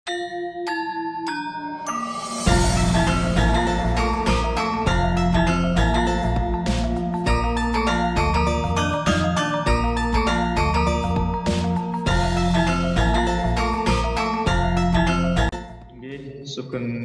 Sugeng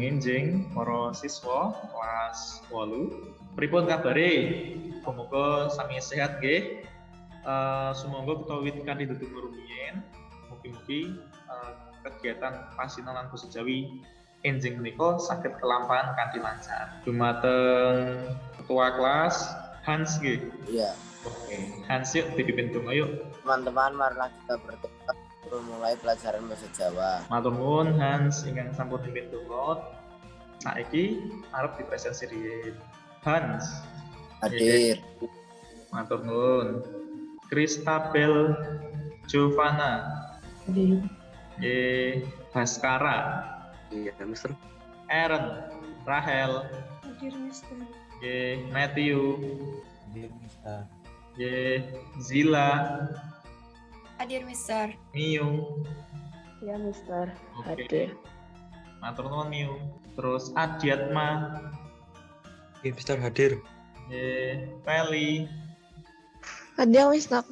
enjing para siswa kelas 8. Pripun kabare? Semoga sami sehat nggih. Sumangga kita wiwit kanthi ndedonga rumiyin. Mugi-mugi kegiatan pasinan lan basa Jawi enjing menika saged kelampahan kanthi lancar. Dumateng ketua kelas Hans nggih. Iya. Oke, Hans yuk dipimpin donga yuk. Teman-teman, marilah kita berdoa mulai pelajaran bahasa Jawa. Matur nuwun Hans ingkang sampun pimpin donga. Saiki arep dipresentasi riyin. Hans Hadir. matur nuwun. Kristabel Giovanna. Hadir. Baskara. Iya, Mister. Aaron. Rahel. Hadir, Mister. Matthew. Hadir, Mister. Zila. Hadir, Mister. Miu. Ya, Mister. Oke. Hadir. Matur nuwun Miu. Terus Adiatma. Iya, Mister, hadir. Feli. Hadir, Mister.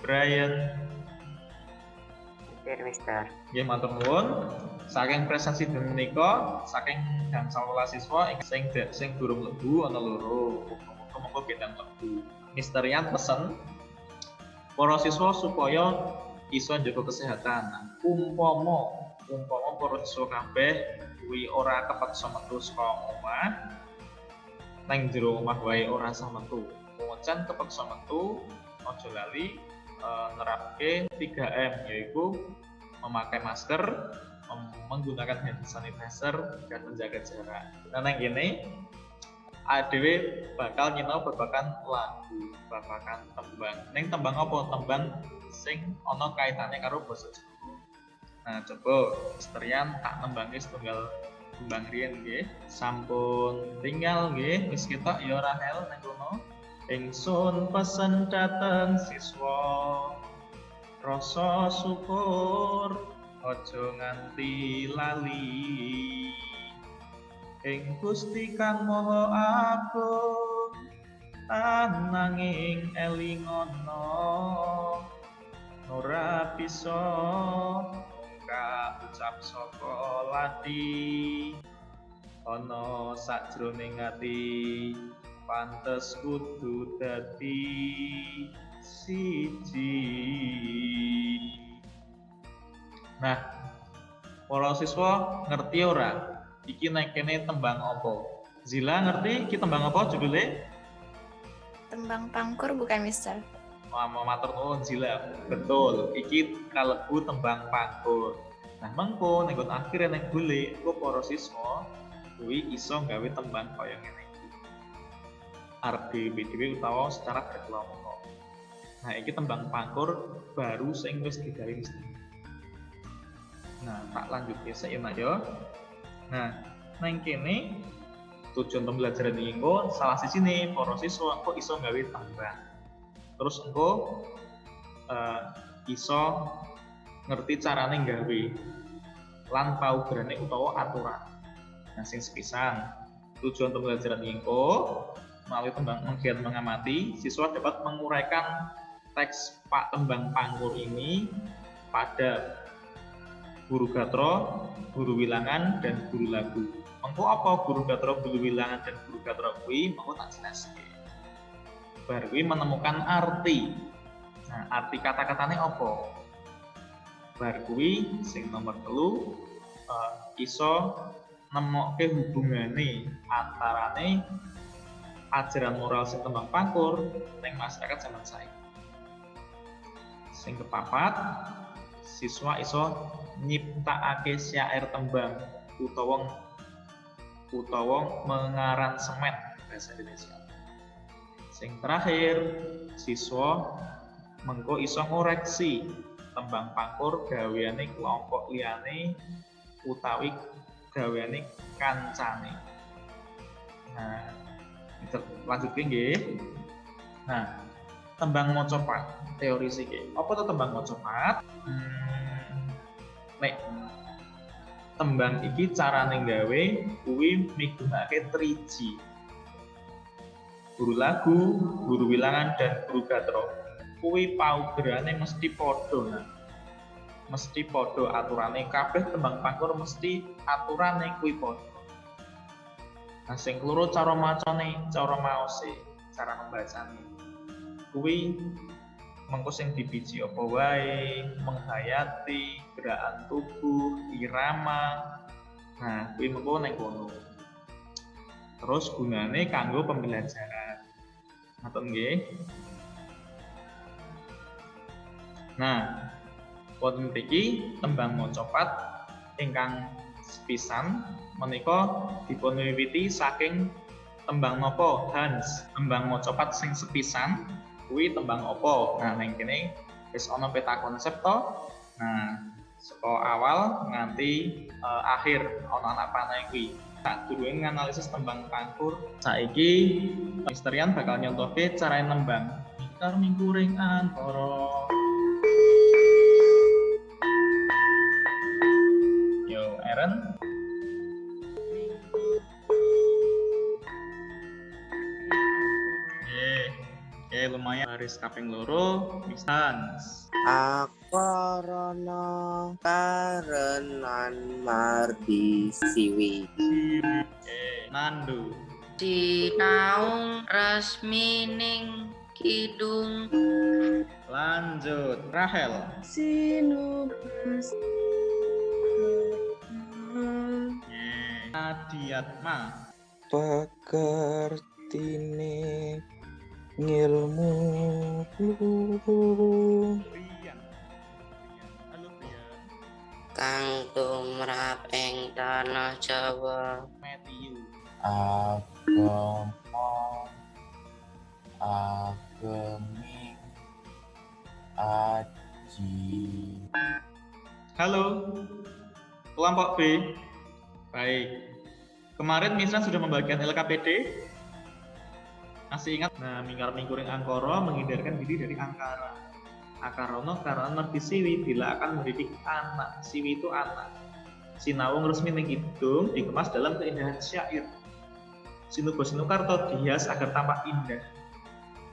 Brian. Hadir, Mister. Nggih matur nuwun. Saking prestasi menika, saking gangsal siswa sing durung lebu ana loro. Muga-muga bidang lebu. Misterian pesen para siswa supaya iso njaga kesehatan. Umpama para siswa kabeh kuwi ora kepeksa metu saka omah, nang jero omah wae ora sah metu. Pancen kepeksa metu, aja lali nerapke 3M, yaitu memakai masker, menggunakan hand sanitizer, dan menjaga jarak. Nah, nang kene ADW bakal nyinau babakan lagu, babakan tembang. Ning tembang apa? Tembang sing ana kaitane karo basa Jawa. Nah, coba Misterian tak nembangke setunggal tembang riyen nggih. Sampun tinggal nggih, wis ketok ya Rahel nang kono. Ingsun pesen dateng siswa, rasa syukur aja nganti lali. Ing Gusti Kang Maha Agung ananging elingono ora bisa mungkak ucap saka lati ana sajroning ati pantes kudu dadi siji. Nah, para siswa ngerti ora? Iki nek kene tembang apa? Zila ngerti iki tembang apa judulnya? Tembang pangkur bukan, Mister? Matur nuwun Zila. Betul, iki kalebu tembang pangkur. Nah, mengko nek akhire nek golek engko para siswa kuwi iso gawe tembang kaya ngene iki. Arep dhewe utawa secara berkelompok. Nah, iki tembang pangkur baru sing wis digawe mesti. Nah, tak lanjutke sik ya. Nah, nang kene tujuan pembelajaran ini engko salah sijine para siswa engko iso gawe tembang. Terus engko iso ngerti carane gawe lan paugerane utawa aturan. Nah, sing sepisan tujuan pembelajaran ini engko melalui tembang menggiat mengamati, siswa dapat menguraikan teks Pak Tembang Pangkur ini pada guru gatra, guru wilangan, dan guru lagu. Mengko apa guru gatra, guru wilangan, dan guru gatra kuwi mengko tak jelaske. Bar kuwi menemukan arti. Nah, arti kata-katane apa? Bar kuwi sing nomor 3 iso nemokke hubungane antarane ajaran moral sing tembang pangkur ning masyarakat zaman saiki. Sing kepapat, siswa iso nyiptakake syair tembang utawa mengaransemen bahasa Indonesia. Sing terakhir, siswa mengko iso ngoreksi tembang pangkur gaweane kelompok liyane utawi gaweane kancane. Nah, lanjut nggih. Nah, tembang macapat teori siki. Apa to tembang macapat? nek tembang iki carane gawe kuwi migunakake triji. Guru lagu, guru wilangan dan guru gatra. Kuwi paugerane mesti padha. Nah. Mesti padha aturane kabeh tembang pangkur mesti aturane kuwi padha. Nah sing keloro cara macane, cara maose, cara membacane. Kuwi mengko sing dibiji apa wae, menghayati, gerakan tubuh, irama. Nah, kuwi mengko ning kono. Terus gunane kanggo pembelajaran. Ngoten nggih. Nah, wonten mriki tembang mocopat ingkang sepisan menika dipun wiwiti saking tembang napa Hans. Tembang mocopat sing sepisan kuwi tembang apa? Nah, ning kene wis ana peta konsep to. Nah, saka awal nganti akhir ana anak panah kuwi. Tak durunge nganalisis tembang pangkur. Saiki Misterian bakal nyontohke cara nembang. Mikar mingkuring antara. Yo, Aaron. Lumayan baris kaping loro Hans. Akorono karenan mardi siwi. Nandu. Sinaung resmining kidung. Lanjut Rahel. Sinubas. Adiatma. Pekertine ngilmu Brian. Halo Brian. Kang tumrap ing tanah Jawa. Matthew. agama ageming aji. Halo, kelompok B. Baik. Kemarin Misran sudah membagikan LKPD. Masih ingat? Nah, mingkar mingkuring angkara menghindarkan diri dari angkara. Akarono karena merti siwi bila akan mendidik anak. Siwi itu anak. Sinawung resmi ning kidung dikemas dalam keindahan syair. Sinubo Sinukarto dihias agar tampak indah.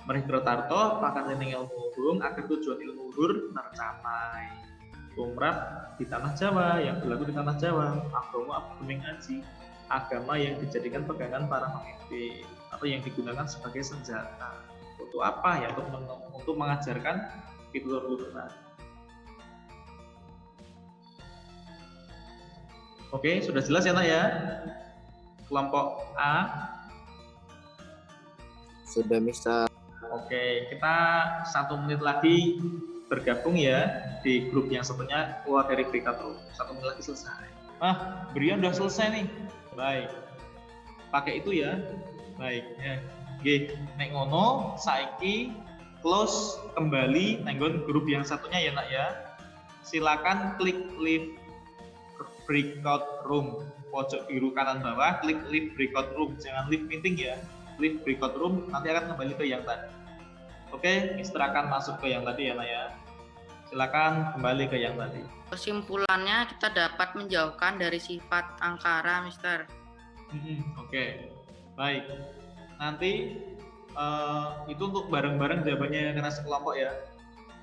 Merih Tarto pakan ning ilmu luhung agar tujuan ilmu luhur tercapai. Tumrap di tanah Jawa yang berlaku di tanah Jawa. Agama abgeming aji. Agama yang dijadikan pegangan para pemimpin atau yang digunakan sebagai senjata. Untuk apa? Ya untuk mengajarkan pitulur-lurunan. Oke, sudah jelas ya nak ya? Kelompok A. Sudah bisa. Oke, kita 1 menit lagi bergabung ya di grup yang satunya keluar dari Brikato. 1 menit lagi selesai. Brian udah selesai nih. Baik. Pakai itu ya. Baik ya. Oke, nek ngono saiki close kembali nenggon grup yang satunya ya nak ya. Silakan klik leave breakout room pojok biru kanan bawah, klik leave breakout room, jangan leave meeting ya. Leave breakout room nanti akan kembali ke yang tadi. Oke, Mister akan masuk ke yang tadi ya nak ya. Silakan kembali ke yang tadi. Kesimpulannya kita dapat menjauhkan dari sifat angkara, Mister. Oke. Baik. Nanti itu untuk bareng-bareng jawabannya karena sekelompok ya.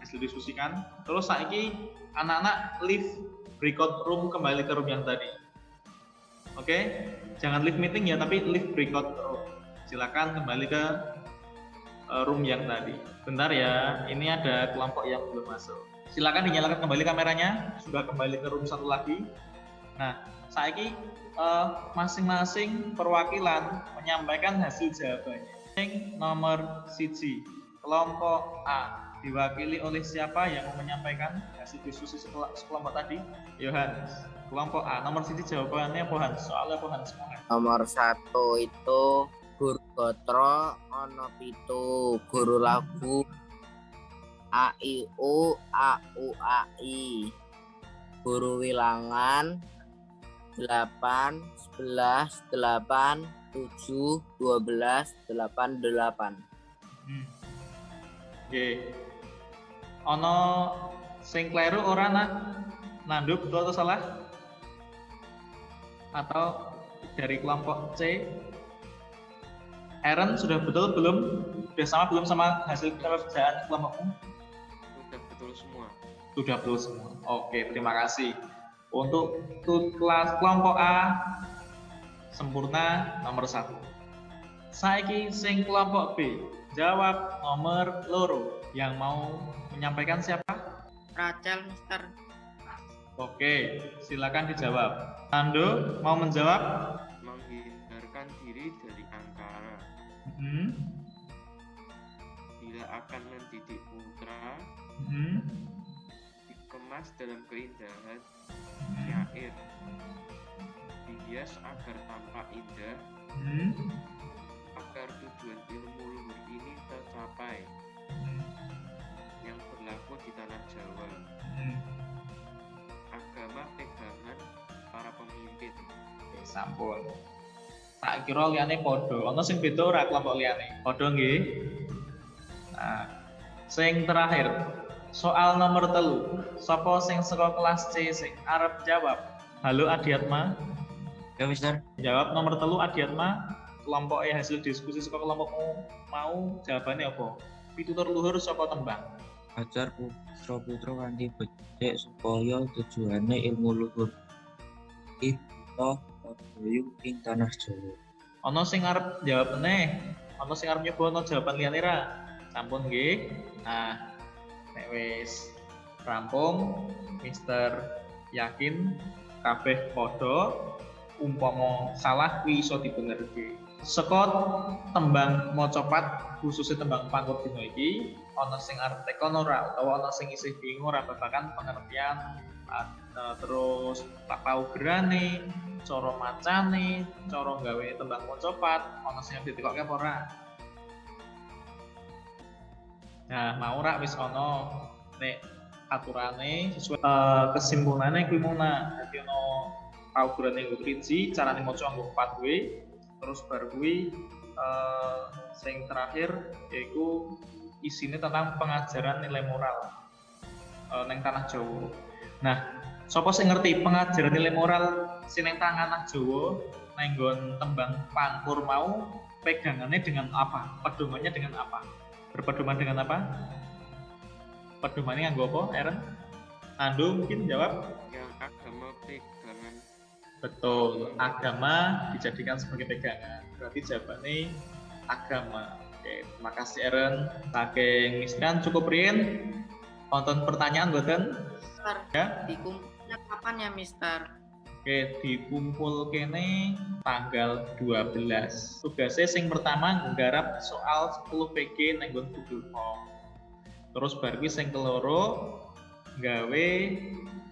Hasil diskusikan. Terus saiki anak-anak leave breakout room kembali ke room yang tadi. Oke? Jangan leave meeting ya, tapi leave breakout room. Silakan kembali ke room yang tadi. Bentar ya, ini ada kelompok yang belum masuk. Silakan dinyalakan kembali kameranya. Sudah kembali ke room satu lagi. Nah, saiki masing-masing perwakilan menyampaikan hasil jawabannya. Yang nomor 1, kelompok A diwakili oleh siapa yang menyampaikan hasil diskusi sekelompok tadi? Yohanes. Kelompok A nomor 1 jawabannya apa Hans? Soalnya apa Hans? Nomor 1 itu guru gotro ono 7, guru lagu A I U A U A I, guru wilangan 8 11 8 7 12 8 8. Oke. Ono sing kleru ora nak? Nandu betul atau salah? Atau dari kelompok C? Aaron sudah betul belum? Sudah sama belum sama hasil pekerjaan kelompokmu? Sudah betul semua. Sudah betul semua. Oke, terima kasih. Untuk kelas kelompok A sempurna nomor 1. Saiki sing kelompok B jawab nomor loro. Yang mau menyampaikan siapa? Rachel, Mister. Oke, silakan dijawab. Nando mau menjawab? Menghindarkan diri dari angkara. Hmm. Bila akan mendidik putra, Hmm. dikemas dalam keindahan syair. Dihias agar tampak indah, Hmm. agar tujuan ilmu luhur ini tercapai. Yang berlaku di tanah Jawa. Hmm. Agama pegangan para pemimpin. Oke, sampun. Tak kira liyane padha. Ana sing beda ora kelompok liyane? Padha nggih. Nah, sing terakhir. Soal nomor 3. Sapa sing saka kelas C sing arep jawab? Halo Adiatma. Ya, Mister. Jawab nomor 3 Adiatma. Kelompok hasil diskusi saka kelompokmu mau jawabannya apa? Pitutur luhur saka tembang. Ajar putra-putra kanthi becik supaya tujuane ilmu luhur. Kita berduyung ing tanah Jawa. Ana sing arep jawab meneh, ana sing arep nyoba ana jawaban liyane ra? Sampun nggih. Nah, nek wis rampung, Mister yakin kabeh padha umpama salah kuwi iso dibenerke. Saka tembang macapat khususnya tembang pangkur dina iki ana sing arep tekon ora utawa ana sing isih bingung ora babagan pengertian terus tak paugerane, cara macane, cara gawe tembang macapat, ana sing ditekokke apa ora? Nah, mau ora wis ana nek aturane sesuai kesimpulane kuwi muna. Dadi ana paugerane nggo prinsi, carane maca nggo 4W, terus bar kuwi sing terakhir yaitu isinya tentang pengajaran nilai moral neng tanah Jawa. Nah, sapa sing ngerti pengajaran nilai moral sing neng tanah Jawa nenggon tembang pangkur mau pegangannya dengan apa? Pedomannya dengan apa? Berpedoman dengan apa? Pedomannya nganggo apa, Aaron? Ando mungkin jawab. Yang agama pegangan. Betul, agama dijadikan sebagai pegangan. Berarti jawabannya agama. Oke, terima kasih Aaron. Saking Mistian cukup Rin. Tonton pertanyaan boten? Mister, Ya. dikumpulnya kapan ya, Mister? Oke, dikumpul kene tanggal 12. Tugasnya sing pertama nggarap soal 10 PG nang nggon Google Form. Terus bar kuwi sing keloro gawe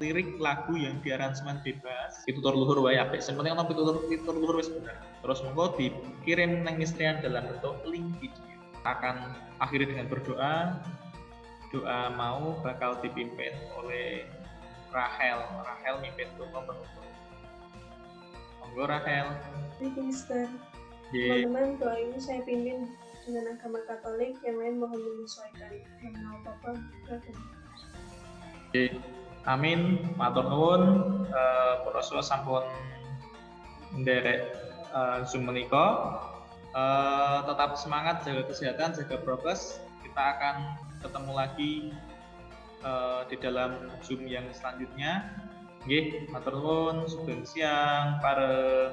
lirik lagu yang diaransemen bebas. Pitutur luhur wae apik. Sing penting ana pitutur luhur wis bener. Terus monggo dikirim nang Mistrian dalam bentuk link video. Akan akhiri dengan berdoa. Doa mau bakal dipimpin oleh Rahel. Rahel mimpin doa penutup. Monggo Rahel. Baik, Mister. Ye. Teman-teman, doa ini saya pimpin dengan agama Katolik, yang lain mohon menyesuaikan. Yang mau Bapak, silakan. Amin, matur nuwun. Para sampun nderek Zoom menika. Tetap semangat, jaga kesehatan, jaga prokes. Kita akan ketemu lagi di dalam Zoom yang selanjutnya. Nggih, matur nuwun, sugeng siang pareng.